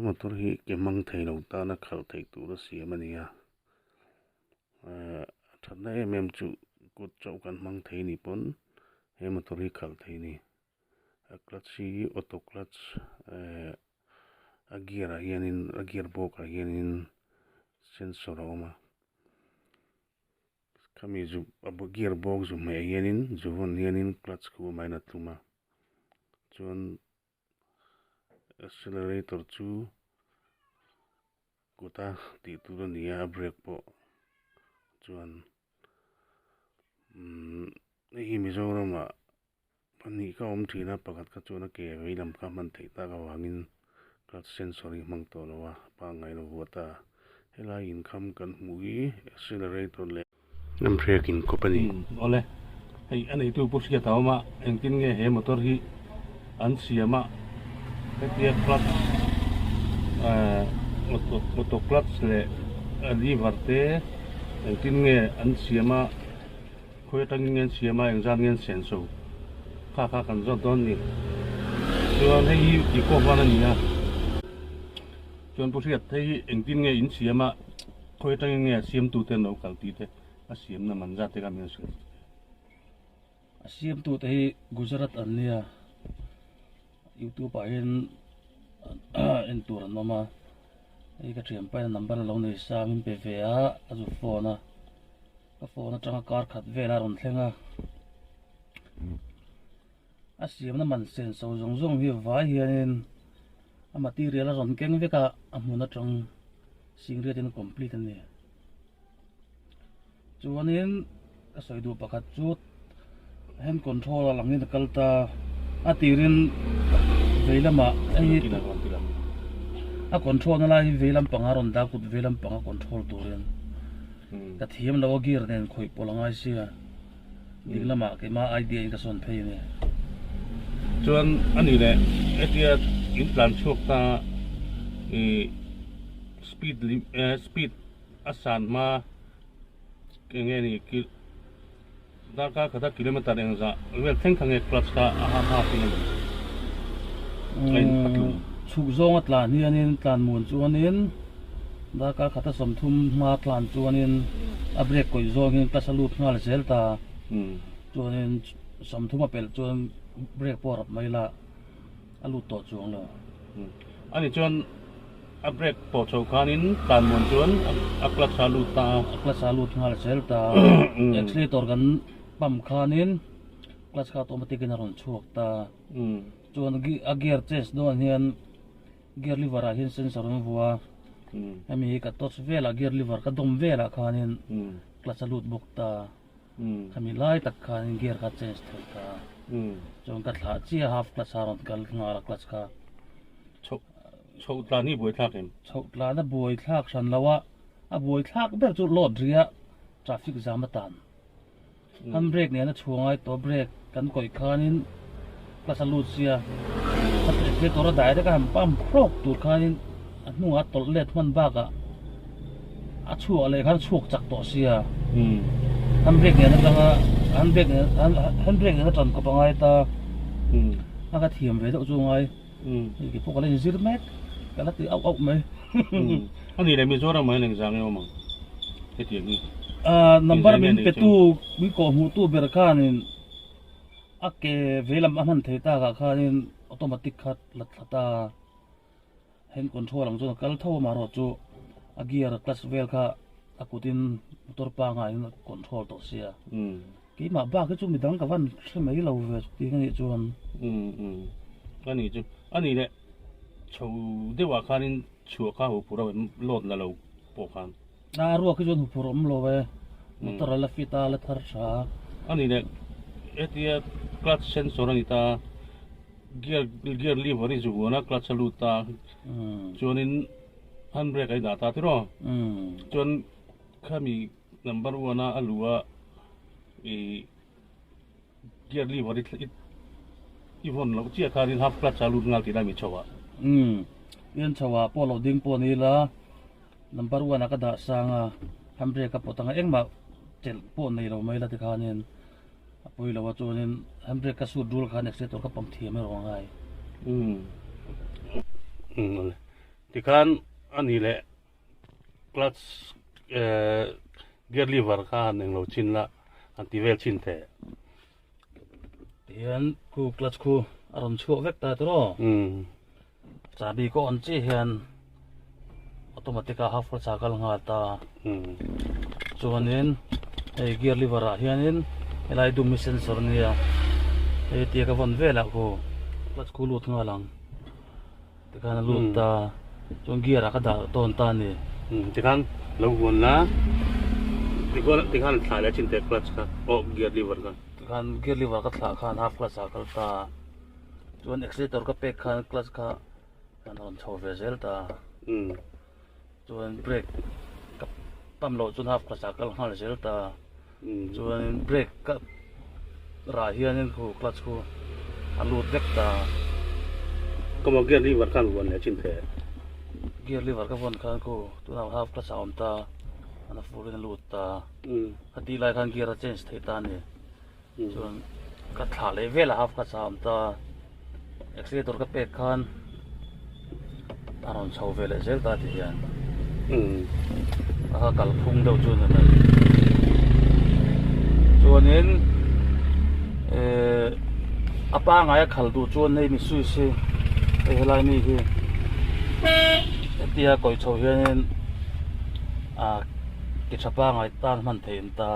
motor hi kemang thei lo ta na khal thei tu ra siam ania thatna em chu kut chau kan mang thei ni pon he motor hi khal thei ni clutch hi auto clutch a gear box a hianin sensor a awm a khami zu abu gear box zu mai hianin zuwan hianin clutch khu mai na tluma chuan accelerator chu kuta ti tu ni a brake po chuan hi mizoram a pani ka om thina pakhat ka chuan a ke veilam ka man thei ta ka wangin clutch sensor hi mang to lawa pa ngai lo wata helai income kan hmui accelerator le nam brake in company ole hei anei tu pusia tawma engtin nge he motor hi an siama he clutch auto clutch le lever te engtin nge an siama khoi tang ngen siama engzan ngen senso kha kan zo don ni chuan hei i ko wana ni na chuan pusia thei engtin nge in siama khoi tang nge siam tu te no kal ti te a siam na manja te ka min su a siam tu te Gujarat an nia YouTube a en tur an mama ei ka thiam pa number lo nei sa min pe ve a azu phone ka phone atanga car khat vela ron thlenga a siam na man sen so zong hi vai hianin a material a ron keng veka a hmun atang singret in complete ani chuanin ka soidu pakhat chu hand control a langin kalta a tirin veilama ei a control na lai veilam pangaron da kut veilam panga control turin ka thiam lawa gear nen khoi polangai sia dinglama ke ma idea in ka son phei ne chuan ani le etia in plan chok ta speed asan ma nge ni ki darka khata kilometer engza wel theng khange clutch ka ha pin chuk zong atlan hianin tlan mun chuanin darka khata somthum ma tlan chuanin a brake koi zong hin pasalut ngal zelta chuanin somthum a pel chuan brake por maila alu to chuang lo ani chuan a brake po chau khanin tlan mun chuan a clutch alut ngal zelta accelerator kan pam khanin clutch ka automatic in ron chuak ta chuan a gear change don hian gear lever a hin sensor on vua ami ka touch vela gear lever ka dom vela khanin clutch alut buk ta ami lai tak khanin gear ka change thei ta chuan ka thla chia half clutch aron kal ngara clutch ka chho tla ni boi thak em chho tla na boi thak san lawa a boi thak ber chu lot ria traffic jam atan ham brake ne na chuangai to brake kan koi khanin ka salut sia ke tora dai da kan pam krok tur khanin anu a tol let man ba ka a chu ale khan chuk chak to sia ham brake ne na tanga ham brake ne na tan ko pangai ta aka thiam ve do chungai ki pokale zirmek kala ti au mai ani le mi zora mai leng jang yo mang ke ti ni number min pe tu mi ko mu tu ber khanin ake velam aman theta ka khanin automatic khat lathata hand control ang jo kal tho maro chu a gear clutch vel kha akutin motor pa nga in control to sia ki ma ba ke chu midang ka van mai lo ve ti ngi chuan ani chu ani le chho de wa khanin chu kha hu pura lot la lo po khan na ru ke chu purom lo ve motor la fita la thar sa ani le etia clutch sensor ani ta gear lever ri ju na clutch aluta chuanin handbrake ai da ta tiro chuan khami number 1 a alua gear lever i von lo chia kharin half clutch alut ngal ti da mi chowa yan chowa polo ding po ni la number 1 ka da sanga handbrake ka potanga engma tel po nei lo mai la ti khanin apoi lo wa chuanin handbrake ka su dul khan accelerator ka pam thiam ro ngai ที่คันอันนี้แหละคลัตช์เกียร์ลีเวอร์ข้าหนึ่งเราชินละอันที่เวลชินแต่เฮียนกูกลัดกูอารมณ์ชั่วเวกตาตัวจาบีก็อันจีเฮียนออโตเมติกาฮัฟร์จากัลงาตาส่วนนี้ไอ้เกียร์ลิเวอร์เฮียนินเวลาดูมิเซนเซอร์เนี่ยไอ้ที่กับวันเวลากูกลัดกูลุดงาลังที่การลุดตาจงเกียร์ก็ด่าตอนตานี่ที่คันเราควรละที่คันสายแล้วชินแต่คลัตช์ค่ะโอ้เกียร์ลีเวอร์กันkan gear lever ka thla khan half clutch a kal ta chuan accelerator ka pek khan clutch kha kan ron chho ve zel ta chuan brake ka pam lo chuan half clutch a kal hal zel ta chuan brake ka ra hianin khu clutch khu a lut vek taก็มาเกียร์ลีเวอร์กันวันแล้วชินแต่ gear lever ka von khan khu chuan half clutch a om ta ana full in lut ta hati lai khan gear a change thei ta niส่วนก็ถ่าเลยเวลาครับก็สามตัวเอ็กซิเลเตอร์ก็เป็ดคันอารมณ์ชาวเวลเซลตาที่ยันแล้วก็กัลพุ่งเดาจุนนั่นส่วนนี้อาป้าไงขัลดูจวนในมิสุสิเฮลัยนี่คือที่ก่อยชาวเฮียนกิจป้าไงตั้งมันเทียนตา